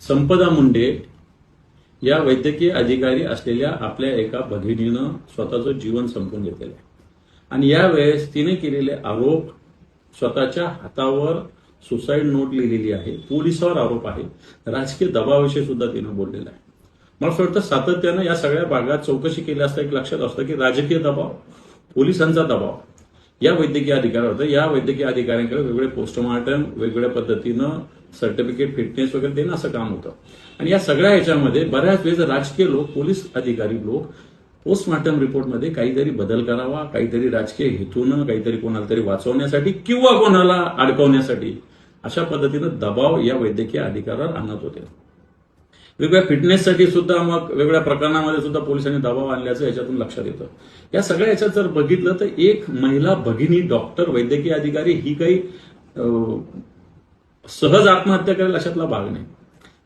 संपदा मुंडे या वैद्यकीय अधिकारी असलेल्या आपल्या एका भगिनीनं स्वतःचं जीवन संपवून घेतलेलं आहे. आणि यावेळेस तिने केलेले आरोप, स्वतःच्या हातावर सुसाईड नोट लिहिलेली आहे, पोलिसावर आरोप आहे, राजकीय दबावाविषयी सुद्धा तिनं बोललेलं आहे. मला असं वाटतं सातत्यानं या सगळ्या भागात चौकशी केली असता एक लक्षात असतं की राजकीय दबाव, पोलिसांचा दबाव या वैद्यकीय अधिकाऱ्यावर होतं. या वैद्यकीय अधिकाऱ्यांकडे वेगवेगळे पोस्टमार्टम, वेगवेगळ्या पद्धतीनं सर्टिफिकेट, फिटनेस वगैरे देणं असं काम होतं. आणि या सगळ्या ह्याच्यामध्ये बऱ्याच वेळेस राजकीय लोक, पोलीस अधिकारी लोक पोस्टमार्टम रिपोर्टमध्ये काहीतरी बदल करावा, काहीतरी राजकीय हेतूनं, काहीतरी कोणाला तरी वाचवण्यासाठी किंवा कोणाला अडकवण्यासाठी अशा पद्धतीनं दबाव या वैद्यकीय अधिकाऱ्यावर आणत होते. वेगवेगळ्या फिटनेससाठी सुद्धा मग वेगवेगळ्या प्रकरणामध्ये सुद्धा पोलिसांनी दबाव आणल्याचं याच्यातून लक्षात येतं. या सगळ्या याच्यात जर बघितलं तर एक महिला भगिनी डॉक्टर, वैद्यकीय अधिकारी ही काही सहज आत्महत्या करेल अशातला भाग नाही.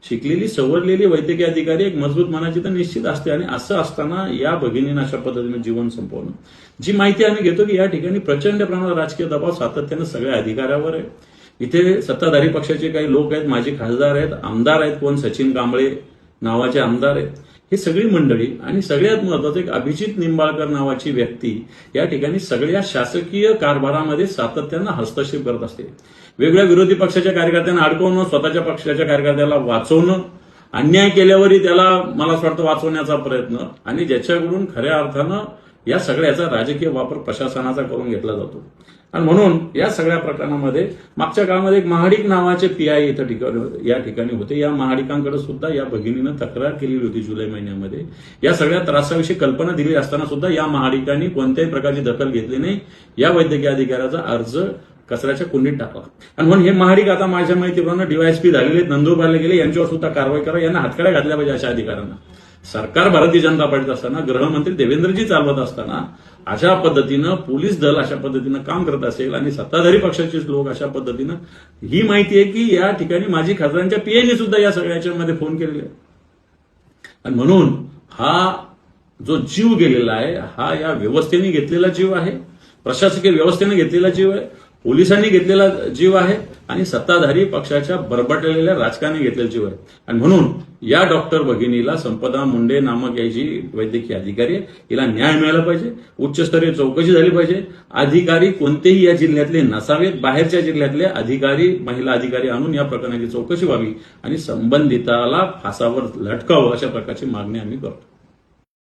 शिकलेली, सवरलेली वैद्यकीय अधिकारी एक मजबूत मनाची तर निश्चित असते. आणि असं असताना या भगिनीनं अशा पद्धतीने जीवन संपवणं, जी माहिती आम्ही घेतो की या ठिकाणी प्रचंड प्रमाणात राजकीय दबाव सातत्यानं सगळ्या अधिकाऱ्यावर आहे. इथे सत्ताधारी पक्षाचे काही लोक आहेत, माजी खासदार आहेत, आमदार आहेत, कोण सचिन कांबळे नावाचे आमदार आहेत, ही सगळी मंडळी. आणि सगळ्यात महत्वाचं एक अभिजित निंबाळकर नावाची व्यक्ती या ठिकाणी सगळ्या शासकीय कारभारामध्ये सातत्यानं हस्तक्षेप करत असते. वेगवेगळ्या विरोधी पक्षाच्या कार्यकर्त्यांना अडकवणं, स्वतःच्या पक्षाच्या कार्यकर्त्याला वाचवणं, अन्याय केल्यावरही त्याला मला असं वाटतं वाचवण्याचा प्रयत्न, आणि ज्याच्याकडून खऱ्या अर्थानं या सगळ्याचा राजकीय वापर प्रशासनाचा करून घेतला जातो. आणि म्हणून या सगळ्या प्रकरणामध्ये मागच्या काळामध्ये एक महाडिक नावाचे पीआय या ठिकाणी होते. या महाडिकांकडे सुद्धा या भगिनीनं तक्रार केलेली होती जुलै महिन्यामध्ये. या सगळ्या त्रासाविषयी कल्पना दिली असताना सुद्धा या महाडिकांनी कोणत्याही प्रकारची दखल घेतली नाही. या वैद्यकीय अधिकाऱ्याचा अर्ज कचऱ्याच्या कुंडीत टाकला. आणि म्हणून हे महाडिक आता माझ्या माहितीप्रमाणे डीवायएसपी झालेले, नंदुरबारला गेले, यांच्यावर सुद्धा कारवाई करा, यांना हातकड्या घातल्या पाहिजे अशा अधिकाऱ्यांना. सरकार भारतीय जनता पार्टीत असताना, गृहमंत्री देवेंद्रजी चालवत असताना अशा पद्धतीनं पोलीस दल अशा पद्धतीनं काम करत असेल आणि सत्ताधारी पक्षाचे लोक अशा पद्धतीनं, ही माहिती आहे की या ठिकाणी माजी खासदारांच्या पीआयने सुद्धा या सगळ्याच्यामध्ये फोन केलेले आहे. आणि म्हणून हा जो जीव गेलेला आहे हा या व्यवस्थेने घेतलेला जीव आहे, प्रशासकीय व्यवस्थेने घेतलेला जीव आहे, पोलिसांनी घेतलेला जीव आहे, आणि सत्ताधारी पक्षाच्या बरबटलेल्या राजकारणी घेतलेला जीव आहे. आणि म्हणून या डॉक्टर भगिनीला, संपदा मुंडे नामक या जी वैद्यकीय अधिकारी आहे, हिला न्याय मिळाला पाहिजे. उच्चस्तरीय चौकशी झाली पाहिजे. अधिकारी कोणतेही या जिल्ह्यातले नसावेत, बाहेरच्या जिल्ह्यातले अधिकारी, महिला अधिकारी आणून या प्रकरणाची चौकशी व्हावी आणि संबंधिताला फासावर लटकावं अशा प्रकारची मागणी आम्ही करतो.